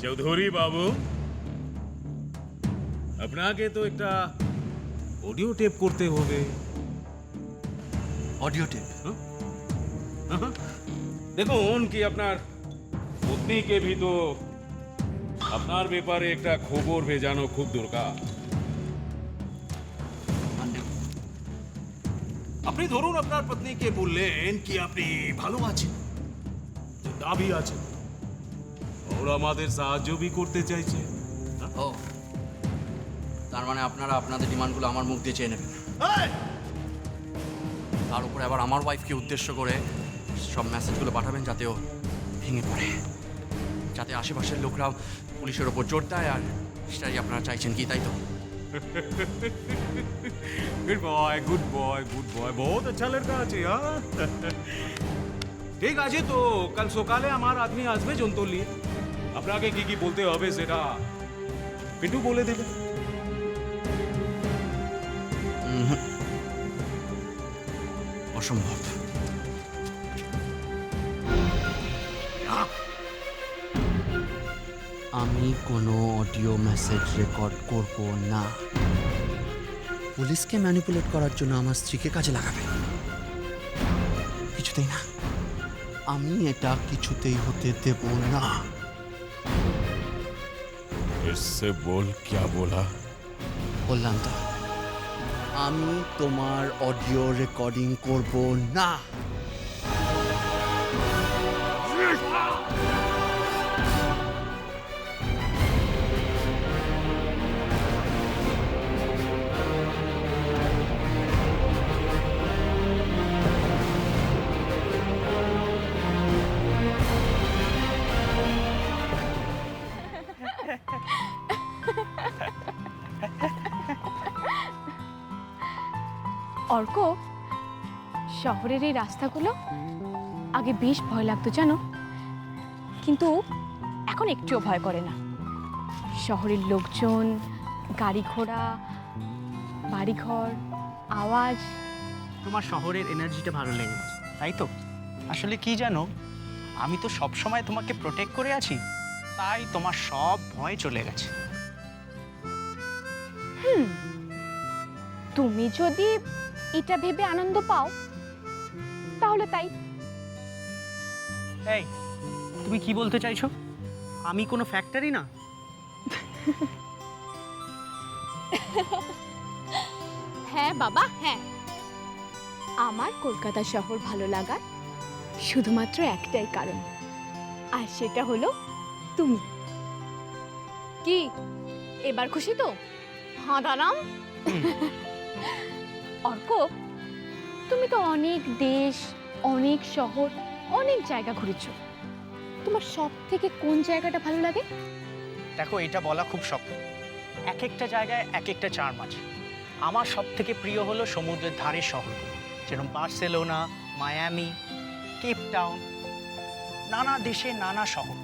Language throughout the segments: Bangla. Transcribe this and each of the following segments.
চৌধুরী বাবু, আপনাকে তো একটা অডিও টেপ করতে হবে। Audio tape? দেখুন কি আপনার পত্নীকে भी তো আপনার ব্যাপারে একটা খবর ভেজানো খুব দরকার। আপনি ধরুন আপনার পত্নীকে বললেন কি আপনি ভালো আছেন, দাবি আছেন, ওরা আমাদের সাহায্য भी করতে চাইছে। ও, তার মানে আপনারা আপনাদের ডিমান্ডগুলো আমার মুখ দিয়ে চেয়ে নেবেন। তার উপরে আবার আমার ওয়াইফকে উদ্দেশ্য করে সব মেসেজগুলো পাঠাবেন যাতে ও ভেঙে পড়ে, যাতে আশেপাশের লোকরাও পুলিশের ওপর জোর দেয়। আর সেটাই আপনারা চাইছেন কি, তাই তো? Good boy good boy good boy, बहुत अच्छा लड़का আছে। ঠিক আছে, তো কাল সকালে আমার আদমি আসবে জন্তল নিয়ে। আপনাকে কি কি বলতে হবে সেটা পিন্টু বলে দেবে। অসম্ভব। আমি কোনো অডিও মেসেজ রেকর্ড করব না। পুলিশকে ম্যানিপুলেট করার জন্য আমার স্ত্রীকে কাজে লাগাবে, কিছুতেই না। আমি এটা কিছুতেই হতে দেব না। इससे बोल क्या बोला? বললাম তো, আমি তোমার অডিও রেকর্ডিং করব না। অর্ক, শহরের এই রাস্তাগুলো আগে বেশ ভয় লাগতো জানো, কিন্তু এখন একটুও ভয় করে না। শহরের লোকজন, গাড়ি ঘোড়া, বাড়িঘর, আওয়াজ। তোমার শহরের এনার্জিটা ভালো লেগেছে, তাই তো? আসলে কি জানো, আমি তো সব সময় তোমাকে প্রোটেক্ট করে আছি, তাই তোমার সব ভয় চলে গেছে। তুমি যদি এটা ভেবে আনন্দ পাও তাহলে তাই। এই, তুমি কি বলতে চাইছো? আমি কোনো ফ্যাক্টরি না? হ্যাঁ বাবা, হ্যাঁ। আমার কলকাতা শহর ভালো লাগার শুধুমাত্র একটাই কারণ, আর সেটা হলো তুমি। কি এবার খুশি তো? হ্যাঁ দাঁড়াম। অর্ক, তুমি তো অনেক দেশ, অনেক শহর, অনেক জায়গা ঘুরেছো। তোমার সব থেকে কোন জায়গাটা ভালো লাগে? দেখো, এটা বলা খুব শক্ত। এক একটা জায়গায় এক একটা চার্ম আছে। আমার সব থেকে প্রিয় হলো সমুদ্রের ধারের শহরগুলো, যেরকম বার্সেলোনা, মায়ামি, কেপ টাউন, নানা দেশে নানা শহর।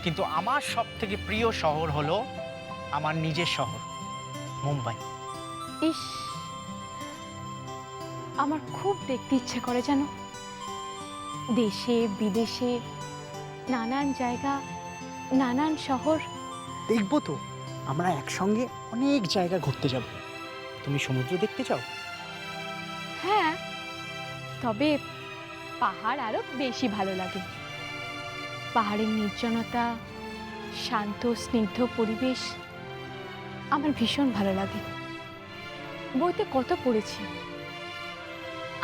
কিন্তু আমার সব থেকে প্রিয় শহর হলো আমার নিজের শহর, মুম্বাই। ইস, আমার খুব দেখতে ইচ্ছে করে জানো, দেশে বিদেশে নানান জায়গা, নানান শহর। দেখবো তো, আমরা একসঙ্গে অনেক জায়গা ঘুরতে যাব। তুমি সমুদ্র দেখতে চাও? হ্যাঁ, তবে পাহাড় আরো বেশি ভালো লাগে। পাহাড়ের নির্জনতা, শান্ত স্নিগ্ধ পরিবেশ আমার ভীষণ ভালো লাগে। বইতে কত পড়েছি।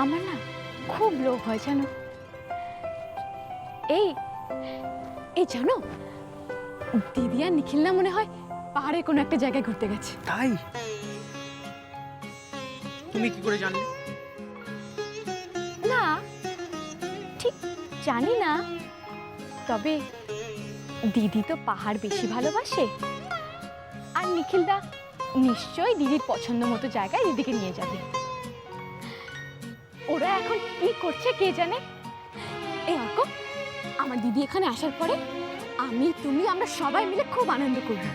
আমার না খুব লোভ হয় জানো। এই এই জানো, দিদি আর নিখিল না মনে হয় পাহাড়ে কোনো একটা জায়গায় ঘুরতে গেছে। তাই? তুমি কি করে জানলে? না, ঠিক জানি না, তবে দিদি তো পাহাড় বেশি ভালোবাসে, আর নিখিলদা নিশ্চয়ই দিদির পছন্দ মতো জায়গায় দিদিকে নিয়ে যাবে। ওরা এখন কি করছে কে জানে। এই অর্ক, আমার দিদি এখানে আসার পরে আমি তুমি আমরা সবাই মিলে খুব আনন্দ করব।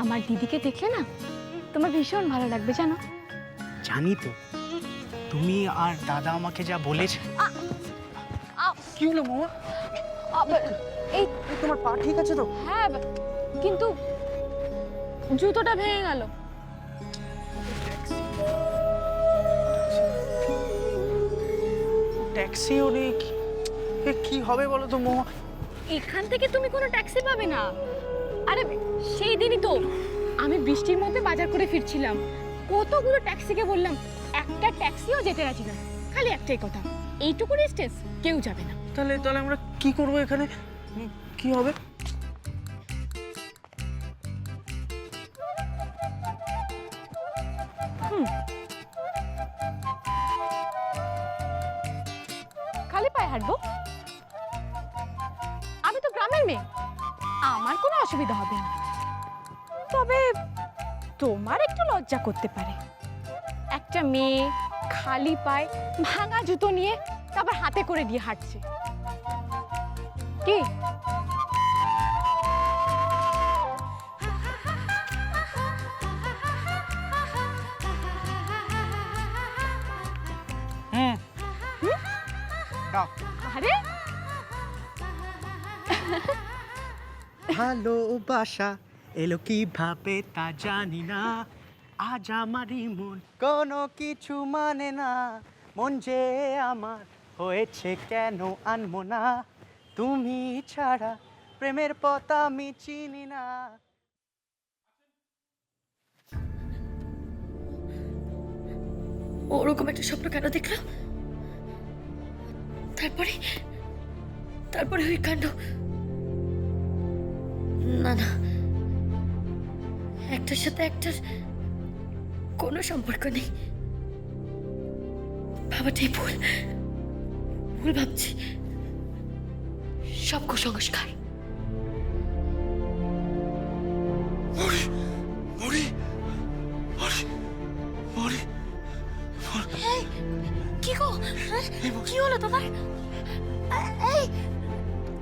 আমার দিদিকে দেখলে না তোমার ভীষণ ভালো লাগবে জানো। জানি তো, তুমি আর দাদা আমাকে যা বলেছে। কি হলো মামা? আবার এই তোমার পা ঠিক আছে তো? হ্যাঁ, কিন্তু জুতোটা ভেঙে গেল। ট্যাক্সিও নেই, কি হবে বলো তো মহুয়া? এখান থেকে তুমি কোনো ট্যাক্সি পাবে না। আরে সেই দিনই তো আমি বৃষ্টির মধ্যে বাজার করে ফিরছিলাম, কতগুলো ট্যাক্সিকে বললাম, একটা ট্যাক্সিও যেতে রাজি না। খালি একটাই কথা, এইটুকু ডিস্টেন্স কেউ যাবে না। তাহলে তাহলে আমরা কি করবো এখানে? কি হবে? খালি পায়ে হাঁটবো? আমি তো গ্রামের মেয়ে, আমার কোনো অসুবিধা হবে না। তবে তোমার একটু লজ্জা করতে পারে, একটা মেয়ে খালি পায়ে ভাঙা জুতো নিয়ে তারপর হাতে করে দিয়ে হাঁটছে। কি হুম, দাও। আরে ভালোবাসা এলো কিভাবে তা জানি না, আজ আমারই মন কোনো কিছু মানে না, মন যে আমার হয়েছে কেন আনবো না, তুমি ছাড়া প্রেমের পথ আমি চিনি না। ওরকম একটা স্বপ্ন কেন দেখলাম? তারপরে তারপরে ওই কাণ্ড। না না, একটার সাথে একটার কোনো সম্পর্ক নেই। ভাবাটাই ভুল, ভুল ভাবছি। সব কুসংস্কার। মরি মরি মরি মরি কি গো, হ্যাঁ? কি হলো তোমার? এই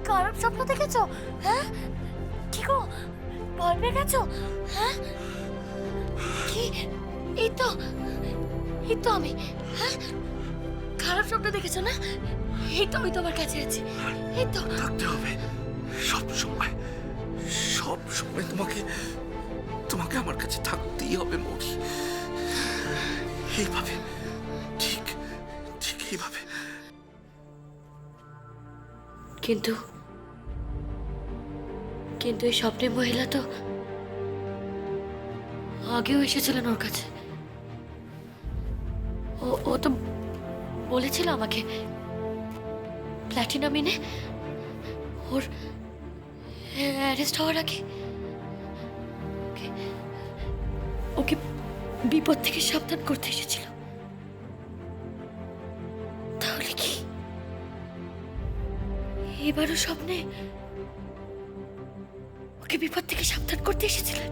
খারাপ স্বপ্ন দেখেছো? হ্যাঁ কি গো, ভয় পেয়ে গেছো? হ্যাঁ কি? এই তো আমি। হ্যাঁ খারাপ স্বপ্ন দেখেছো না? এই তো আমি তোমার কাছে আছি। এই তো থাকতে হবে সব সময়, সব সময় তোমাকে তোমাকে আমার কাছে থাকতেই হবে মরি। এইভাবে, ঠিক ঠিক এইভাবে। কিন্তু কিন্তু এই স্বপ্নের মহিলা তো আগেও এসেছিলেন ওর কাছে। ও তো বলেছিল আমাকে প্ল্যাটিনাম এনে ওর অ্যারেস্ট হওয়ার আগে ওকে বিপদ থেকে সাবধান করতে এসেছিল। তাহলে কি এবারও স্বপ্নে ওকে বিপদ থেকে সাবধান করতে এসেছিলেন?